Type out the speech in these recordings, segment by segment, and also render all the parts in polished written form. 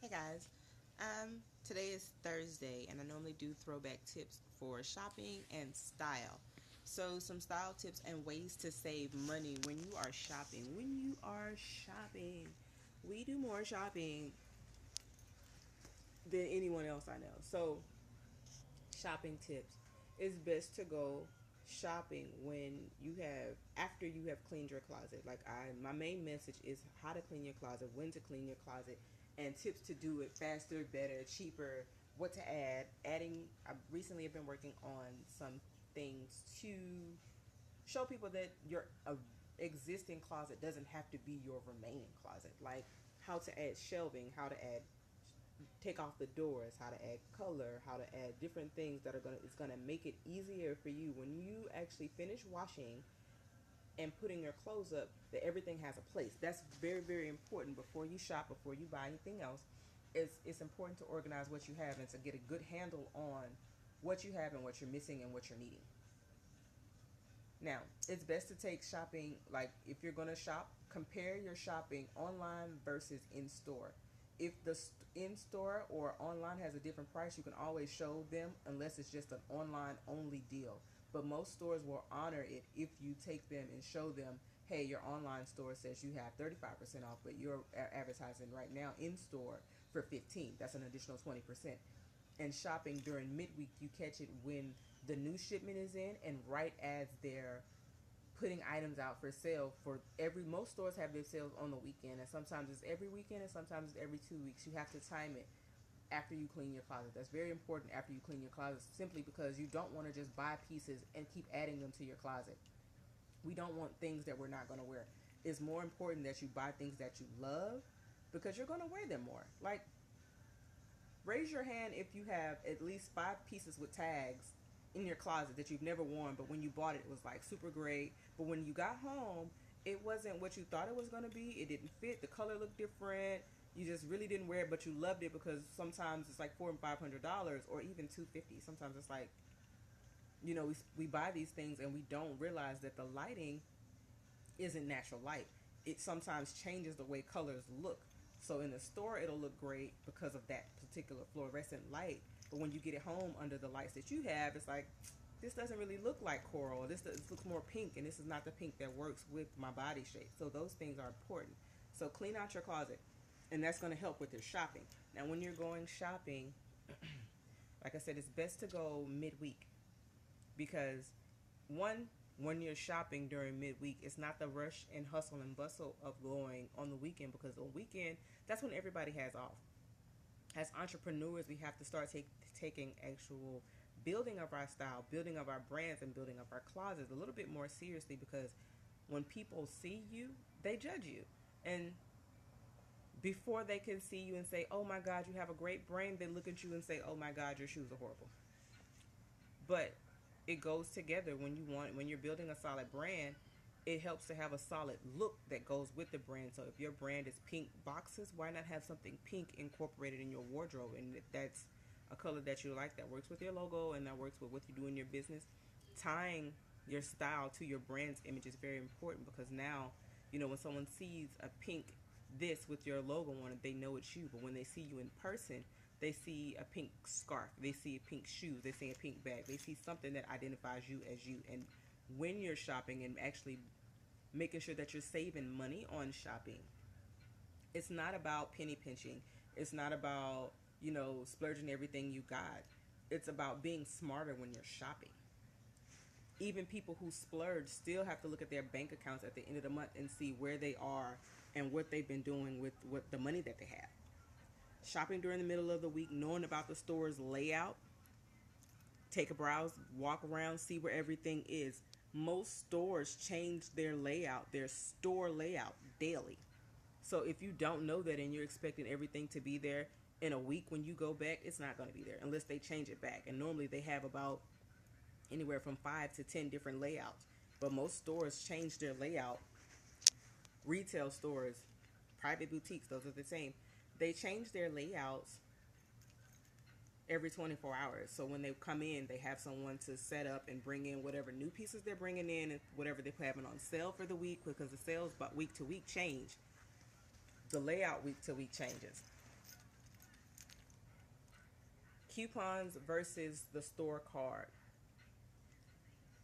Hey guys, today is Thursday and I normally do throwback tips for shopping and style. So, some style tips and ways to save money when you are shopping. We do more shopping than anyone else I know. So, shopping tips. It's best to go shopping when after you have cleaned your closet. My main message is how to clean your closet, when to clean your closet, and tips to do it faster, better, cheaper, what to add. I recently have been working on some things to show people that your existing closet doesn't have to be your remaining closet. Like how to add shelving, how to add take off the doors, how to add color, how to add different things that it's gonna make it easier for you when you actually finish washing and putting your clothes up, that everything has a place. That's very, very important before you shop, before you buy anything else. It's important to organize what you have and to get a good handle on what you have and what you're missing and what you're needing. Now, it's best to take shopping, like if you're going to shop, compare your shopping online versus in store. If the in store or online has a different price, you can always show them unless it's just an online only deal. But most stores will honor it if you take them and show them, hey, your online store says you have 35% off, but you're advertising right now in store for 15. That's an additional 20%. And shopping during midweek, you catch it when the new shipment is in and right as they're putting items out for sale. For every Most stores have their sales on the weekend, and sometimes it's every weekend and sometimes it's every 2 weeks. You have to time it after you clean your closet. That's very important, after you clean your closet, simply because you don't want to just buy pieces and keep adding them to your closet. We don't want things that we're not going to wear. It's more important that you buy things that you love because you're going to wear them more. Like, raise your hand if you have at least 5 pieces with tags in your closet that you've never worn, but when you bought it, it was like super great. But when you got home, it wasn't what you thought it was going to be. It didn't fit. The color looked different. You just really didn't wear it, but you loved it because sometimes it's like $400 and $500, or even $250. Sometimes it's like, we buy these things and we don't realize that the lighting isn't natural light. It sometimes changes the way colors look. So in the store, it'll look great because of that particular fluorescent light. But when you get it home under the lights that you have, it's like, this doesn't really look like coral. This looks more pink, and this is not the pink that works with my body shape. So those things are important. So clean out your closet, and that's going to help with your shopping. Now, when you're going shopping, like I said, it's best to go midweek because one, when you're shopping during midweek, it's not the rush and hustle and bustle of going on the weekend, because on weekend, that's when everybody has off. As entrepreneurs, we have to start taking actual building of our style, building of our brands, and building of our closets a little bit more seriously, because when people see you, they judge you. And before they can see you and say, oh my God, you have a great brand, they look at you and say, oh my God, your shoes are horrible. But it goes together. When you're building a solid brand, it helps to have a solid look that goes with the brand. So if your brand is pink boxes, why not have something pink incorporated in your wardrobe? And if that's a color that you like, that works with your logo and that works with what you do in your business, tying your style to your brand's image is very important, because now, when someone sees a pink this with your logo on it, they know it's you. But when they see you in person, they see a pink scarf, they see pink shoes, they see a pink bag, they see something that identifies you as you. And when you're shopping and actually making sure that you're saving money on shopping, it's not about penny pinching. It's not about, splurging everything you got. It's about being smarter when you're shopping. Even people who splurge still have to look at their bank accounts at the end of the month and see where they are and what they've been doing with the money that they have. Shopping during the middle of the week, knowing about the store's layout, take a browse, walk around, see where everything is. Most stores change their layout, their store layout, daily. So if you don't know that and you're expecting everything to be there in a week, when you go back, it's not going to be there unless they change it back. And normally they have about anywhere from 5 to 10 different layouts. But most stores change their layout. Retail stores, private boutiques, those are the same. They change their layouts every 24 hours. So when they come in, they have someone to set up and bring in whatever new pieces they're bringing in and whatever they're having on sale for the week, because the sales week to week change. The layout week to week changes. coupons versus the store card.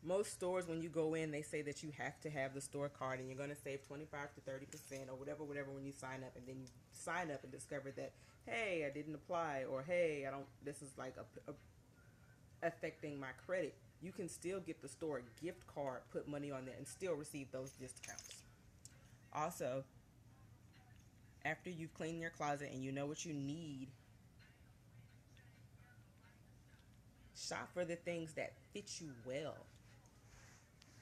Most stores, when you go in, they say that you have to have the store card and you're going to save 25 to 30% or whatever when you sign up. And then you sign up and discover that, hey, I didn't apply, or hey, I don't, this is like affecting my credit. You can still get the store gift card, put money on there, and still receive those discounts. Also, after you've cleaned your closet and you know what you need, shop for the things that fit you well.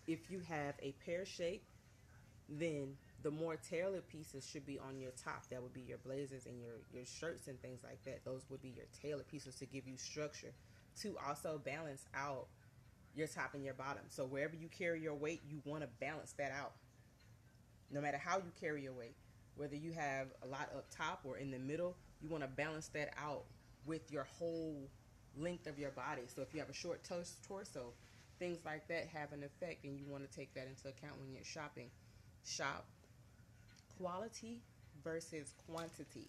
If you have a pear shape, then the more tailored pieces should be on your top. That would be your blazers and your shirts and things like that. Those would be your tailored pieces to give you structure, to also balance out your top and your bottom. So wherever you carry your weight, you want to balance that out. No matter how you carry your weight, whether you have a lot up top or in the middle, you want to balance that out with your whole length of your body. So if you have a short torso, things like that have an effect, and you want to take that into account when you're shopping. Shop quality versus quantity.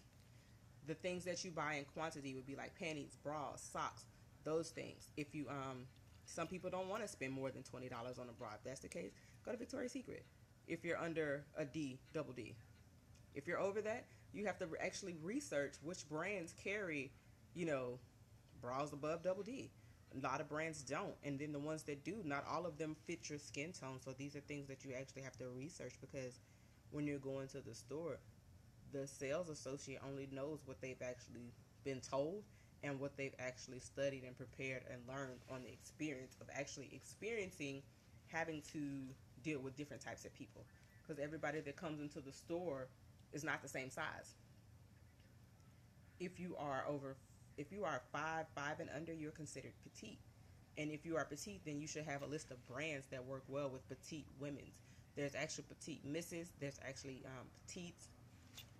The things that you buy in quantity would be like panties, bras, socks, those things. If you some people don't want to spend more than $20 on a bra. If that's the case, go to Victoria's Secret. If you're under a D, double D. If you're over that, you have to actually research which brands carry, bras above double D. A lot of brands don't, and then the ones that do, not all of them fit your skin tone. So these are things that you actually have to research, because when you're going to the store, the sales associate only knows what they've actually been told and what they've actually studied and prepared and learned on the experience of actually experiencing having to deal with different types of people, because everybody that comes into the store is not the same size. If you are 5'5" and under, you're considered petite. And if you are petite, then you should have a list of brands that work well with petite women's. There's actually petite misses, there's actually petites,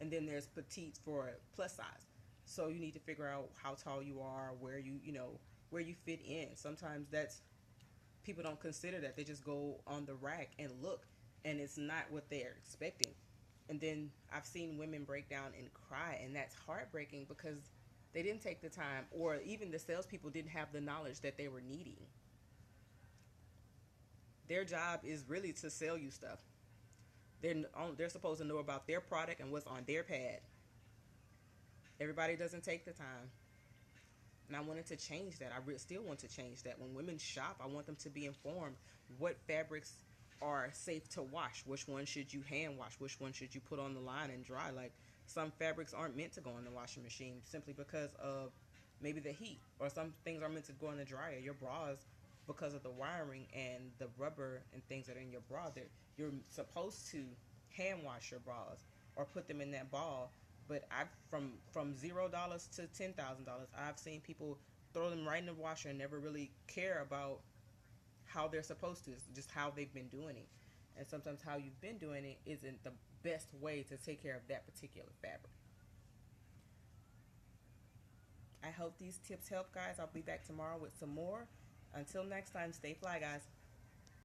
and then there's petites for plus size. So you need to figure out how tall you are, where you fit in. Sometimes that's, people don't consider that. They just go on the rack and look, and it's not what they're expecting. And then I've seen women break down and cry, and that's heartbreaking, because they didn't take the time, or even the salespeople didn't have the knowledge that they were needing. Their job is really to sell you stuff. They're supposed to know about their product and what's on their pad. Everybody doesn't take the time. And I wanted to change that. I still want to change that. When women shop, I want them to be informed what fabrics are safe to wash. Which one should you hand wash? Which one should you put on the line and dry? Like, some fabrics aren't meant to go in the washing machine simply because of maybe the heat, or some things are meant to go in the dryer. Your bras, because of the wiring and the rubber and things that are in your bra, that you're supposed to hand wash your bras or put them in that ball. But I've from $0 to $10,000, I've seen people throw them right in the washer and never really care about how they're supposed to. It's just how they've been doing it. And sometimes how you've been doing it isn't the best way to take care of that particular fabric. I hope these tips help, guys. I'll be back tomorrow with some more. Until next time, stay fly, guys.